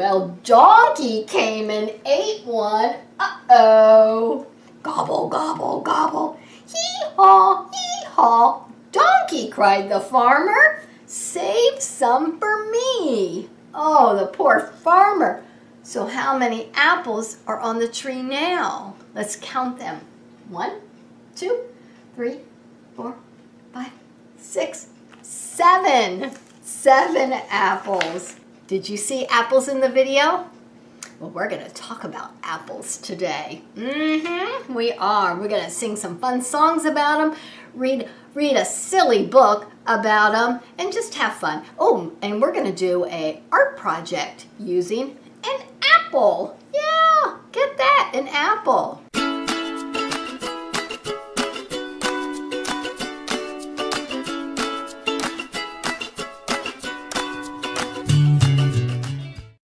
Well, Donkey came and ate one. Uh-oh. Gobble, gobble, gobble. Hee-haw, hee-haw. Donkey, cried the farmer. Save some for me. Oh, the poor farmer. So how many apples are on the tree now? Let's count them. 1, 2, 3, 4, 5, 6, 7. 7 apples. Did you see apples in the video? Well, we're going to talk about apples today. We are. We're going to sing some fun songs about them, read a silly book about them, and just have fun. Oh, and we're going to do an art project using an apple. Yeah, get that, an apple.